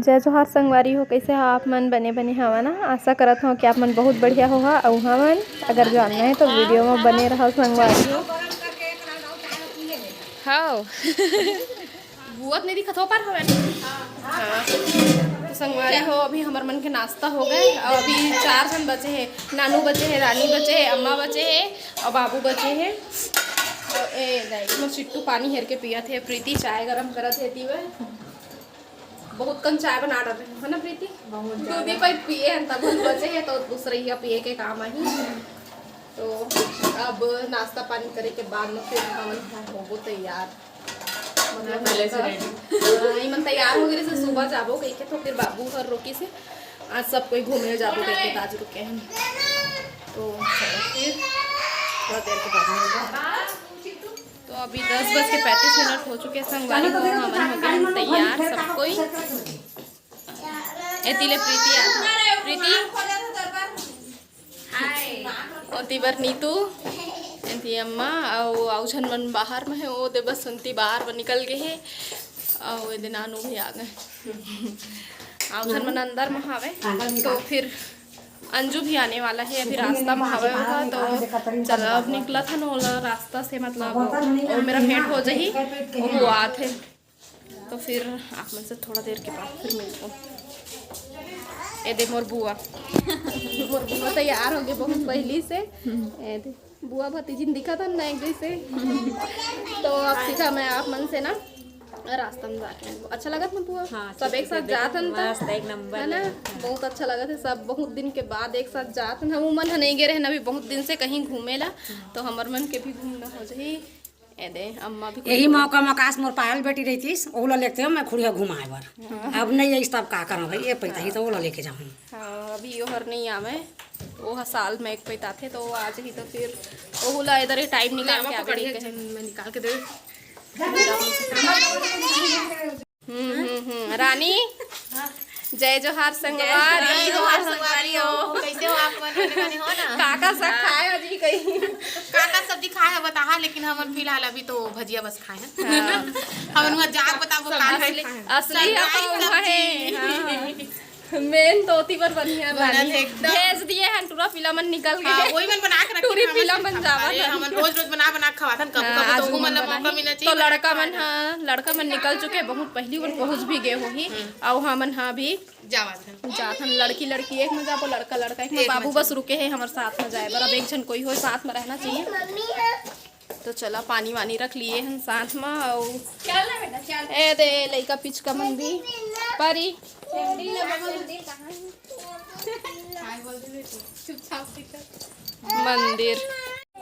जय जोहार संगवारी हो, कैसे हो आप मन? बने बने हवा ना। आशा करत हो कि आप मन बहुत बढ़िया हो और हमन अगर जानना है तो वीडियो में बने रहो संगवारी हो। हाँ बुआत नहीं दिखत हो पर हवे हाँ। तो संगवारी हो, अभी हमार मन के नाश्ता हो गए और अभी 4 जन बचे हैं। नानू बचे हैं, रानी बचे हैं, अम्मा बचे हैं और बाबू बचे हैं। और ए चिट्टू पानी हेर के पिया थे। प्रीति चाय गरम करत है थी वह बहुत कम चाय बना रहे है ना प्रीति? दूध ही पाई पिए हैं तब बचे हैं तो दूसरे ही पिए के काम आई। तो अब नाश्ता पानी करे के बाद में फिर हम हो तैयार, मतलब पहले से रेडी मन तैयार हो गए से सुबह जाबो कह के। तो फिर बाबू घर रोकी से आज सब कोई घूमने जाबो कह के आज रुके हैं। तो फिर थोड़ा देर के बाद होगा। तो अभी 10:35 हो चुके हैं संगवारी हो, हमन हो गए तैयार सब कोई। एतिले प्रीति आ प्रीति और तिबर नीतू एंती अम्मा और झन मन बाहर में है। वो दे बस सुनती बाहर में निकल गए है और ये नानू भी आ गए। झन मन अंदर में हावे। तो फिर अंजू भी आने वाला है, अभी रास्ता में हवा होगा। तो चल अब निकला था ना रास्ता से, मतलब वो मेरा भेंट हो जाही वो आत है। तो फिर आप मन से थोड़ा देर के बाद फिर मिलता हूँ। ए दे मोर बुआ मोर बुआ तैयार हो गए बहुत पहली से। ए दे बुआ भतीजी दिखा था ना एक जैसे। तो अब सीखा मैं आप मन से ना रास्ता में जाके अच्छा लगा था बुआ। हाँ, सब एक साथ जात हन एक नंबर है ना। बहुत अच्छा लगा था, सब बहुत दिन के बाद एक साथ जात हन। हम मन नहीं गए रहे ना अभी बहुत दिन से कहीं घूमेला, तो हमार मन के भी घूमना हो जाही। ए दे अम्मा भी यही मौका में आकाश मोर पायल बेटी रही थी, ओला लेते हो मैं खुड़िया घुमाए बार। अब नहीं है तब का करूँ भाई, ये पैसा ही तो ओला लेके जाऊँ। हाँ अभी यो हर नहीं आवे, वो साल में एक पैसा थे तो आज ही। तो फिर ओला इधर ही टाइम निकाल के मैं निकाल के दे। रानी जय जोहार संगवारी हो, कैसे हो आप? हो ना काका सब खाए जी कहीं काका सब्जी खाए है बता, लेकिन हम फिलहाल अभी तो भजिया बस खाए हैं। हम जाग बताबो असली है मेन तो ओती पर बनी है भेज दिए हैं टूरा फिल्म निकल गए। वही मन बना के टूरी फिल्म बन जावा हम रोज बना के खवाथन। कब तो मतलब मौका मिलना चाहिए। तो लड़का मन निकल चुके बहुत पहली और पहुंच भी गए होही। और हमन हाँ भी जाथन लड़की एक में जाबो, लड़का एक में। बाबू बस रुके हैं हमारे साथ में जाए बर। अब एक जन कोई हो साथ में रहना चाहिए। तो चला पानी वानी रख लिए हैं साथ में। और ए दे लइका पिचका मन भी परी मंदिर।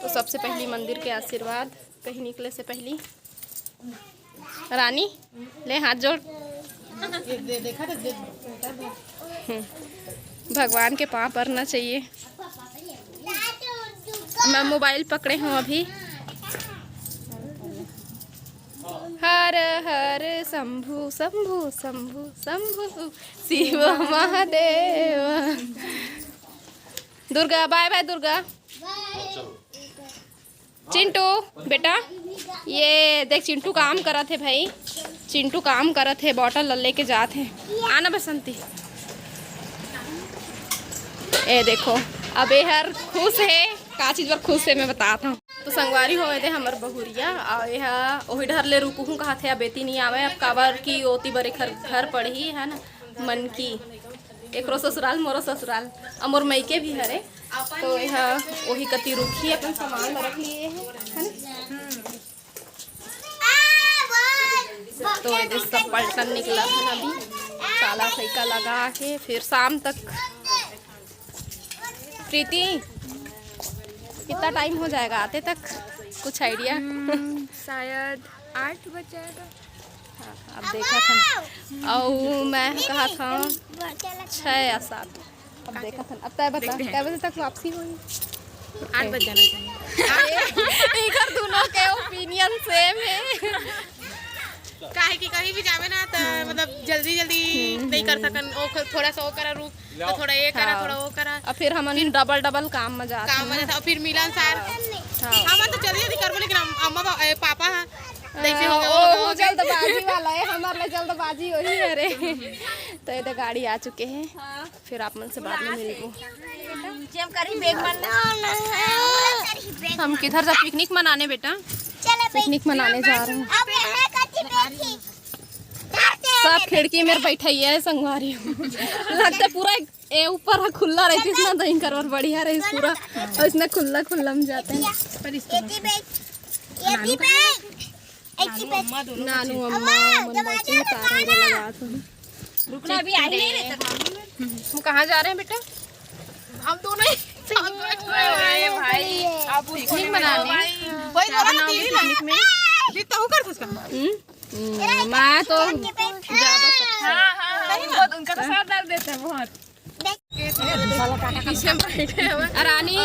तो सबसे पहली मंदिर के आशीर्वाद कहीं निकले से पहली। रानी ले हाथ जोड़ भगवान के पाँव पड़ना चाहिए। मैं मोबाइल पकड़े हूँ अभी। हर हर शंभु शंभु शंभु शंभु शिव महादेव। Durga bye bye Durga. चिंटू बेटा ये देख चिंटू काम करत है भाई, चिंटू काम करत है, बॉटल लेके जाते हैं। आना बसंती। ए देखो अब ये हर खुश है, का चीज पर खुश है मैं बताता हूँ। तो संगवारी हो दे हमर बहुरिया और यह वही डर ले रुकूँ कहा थे। अब बेटी नहीं आवे, अब काबर की ओती बड़े घर पढ़ी है ना मन की। एक ससुराल मोरो ससुराल और मोर मईके भी हरे। तो यह वही कति रुखी अपन सामान रख लिए है ना। तो ये सब पलटन निकला था अभी, ताला फैका लगा के फिर शाम तक। प्रीति कितना टाइम हो जाएगा आते तक, कुछ आइडिया? शायद 8 बज जाएगा। हाँ, अब देखा था और मैं कहा था 6 या 7। अब देखा था। अब तय बता क्या बजे तक वापसी हुई? 8 बज जाना चाहिए। इधर दोनों के ओपिनियन सेम है। काहे कि कहीं भी जावे ना तो मतलब जल्दी नहीं कर सकन। थोड़ा सा वो करा रुक, तो थोड़ा ये करा थोड़ा वो करा। और फिर हम डबल काम में जाते और फिर मिलन सार हम तो जल्दी करबो। लेकिन अम्मा पापा देखते होंगे ओ जल्दबाजी वाला है, हमारे लिए जल्दबाजी वही है रे। तो ये तो गाड़ी आ चुके हैं, फिर आप मन से बाद में मिलूँ। हम किधर से पिकनिक मनाने बेटा? पिकनिक मनाने जा रहे हैं। सब खिड़की में बैठा है संगवारी लगता पूरा ए ऊपर खुला रहती है ना, तो इनकर और बढ़िया रही पूरा, और इसमें खुला खुला में जाते हैं। नानू अम्मा मनमोची तारे लगा तो रुकना अभी आई नहीं रे। हम कहाँ जा रहे हैं बेटा? हम दोनों भाई आप पिकनिक मनाने वही पिकनिक में जितना हो कर उसका मैं तो बहुत उनका तो साथ डाल देते हैं बहुत। पीछे बैठे हैं रानी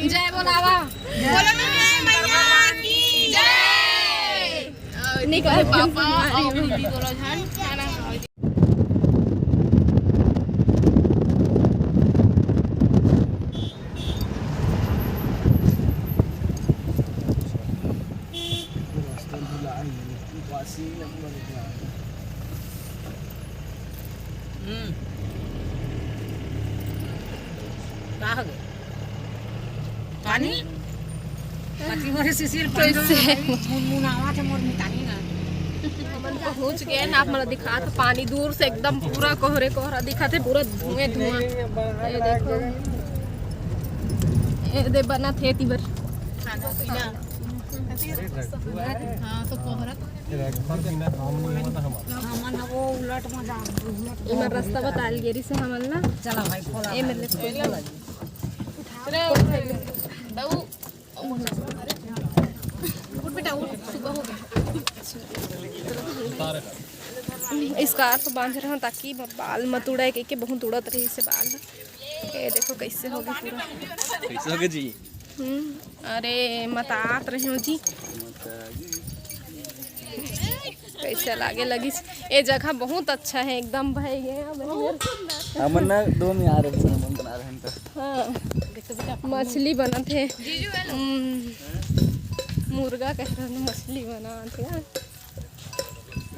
जय बोलावा, बोलो मैया की जय। निकल पापा और दीदी बोलो जान खाना पानी पति मोरे सिसिर मुनावा थे मोर मितानी ना पहुंच गए ना। आप मतलब दिखा तो पानी दूर से एकदम पूरा कोहरे कोहरा दिखा थे, पूरा धुएं धुआं। ये देखो ये दे बना थे तिबर हाँ तो कोहरा हमन वो उलट मजा इमर रास्ता बता गेरी से हमन ना चला भाई खोला ए मेरे लिए स्कार्फ बांध रहे हैं ताकि बाल मत उड़ाए, के बहुत उड़त रही से बाल। ये देखो कैसे होगा पूरा, कैसे होगा जी? अरे मत आत रहे हो जी, कैसे लागे लगी। ये जगह बहुत अच्छा है एकदम भाई। हमन ना दो में आ रहे हैं, बना रहे हैं तो हाँ मछली बना थे, मुर्गा कह रहे हैं मछली बना थे।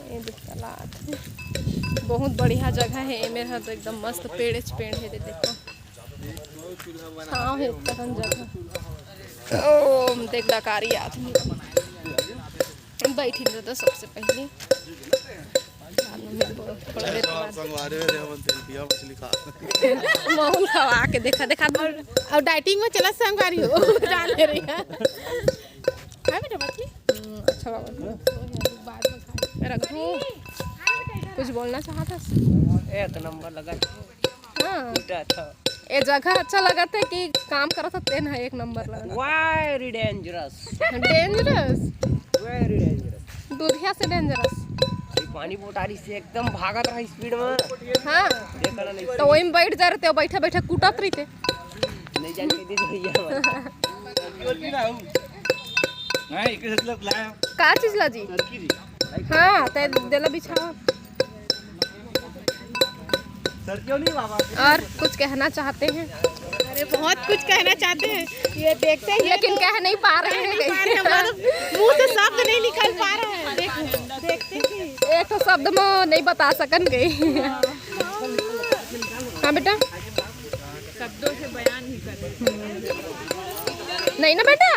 ये तालाब बहुत बढ़िया जगह है। मेरा तो एकदम मस्त पेड़ है देखो। हाँ है तखन जगह ओ देख डकारी आदमी बैठी तो सबसे पहले महू खवा के देखा और डाइटिंग में चला संगवारी हो डाल ले रही है। हां बेटा मछली अच्छा बाबा बाद में खा रख दूं। कुछ बोलना चाहता एक नंबर लगा। हाँ था ये जगह अच्छा लगा था कि काम करा था तेन है एक नंबर लगा। Very dangerous dangerous very dangerous दूधिया से डेंजरस। पानी बोटारी से एकदम भागत रहा स्पीड में। हाँ देखा नहीं तो वही में बैठ जा रहे थे, बैठे बैठे कूटत रही थे। नहीं जान के दे भैया का चीज ला जी? हाँ ते देला बिछाओ। सर क्यों नहीं बाबा? और कुछ कहना चाहते हैं? अरे बहुत कुछ कहना चाहते हैं, ये देखते हैं लेकिन कह नहीं पा रहे हैं। मुंह से शब्द नहीं निकल पा रहा है। देखते हैं एक तो शब्द में नहीं बता सकन गई। हाँ बेटा शब्दों से बयान नहीं कर नहीं ना बेटा।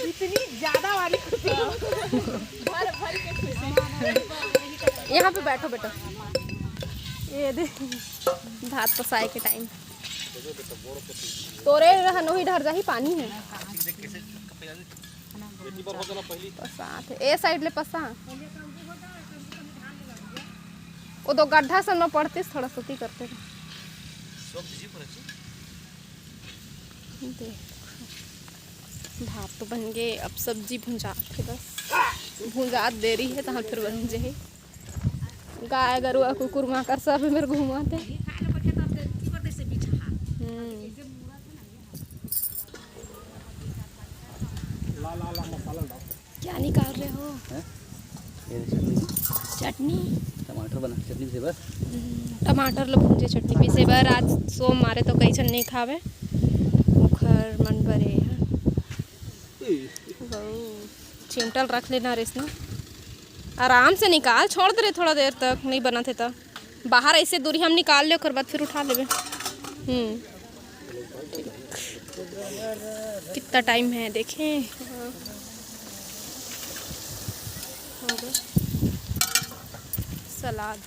इतनी ज्यादा वाली यहाँ पे बैठो बेटा। ये दे भात पसाए के टाइम तोरे रहन वही ढर जाही पानी है पसात है। ए साइड ले पसा वो दो गड्ढा से न पड़ते थोड़ा सोती करते भात तो बन गए। अब सब्जी भुंजात है, बस भुंजात देरी है तो फिर बन जाए। गाय गरुआ कुकुर माकर सब मेरे घुमाते। क्या निकाल रहे हो? चटनी टमाटर बना चटनी से बस टमाटर लो भूंजे चटनी पीसे बर। आज सोम मारे तो कई छन नहीं खावे मुखर मन भरे चिमटल रख लेना रेस ना, आराम से निकाल, छोड़ दे रहे थोड़ा देर तक, नहीं बना थे तो बाहर ऐसे दूरी हम निकाल ले, ओकर बाद फिर उठा लेबे। कितना टाइम है देखें। हो गया सलाद।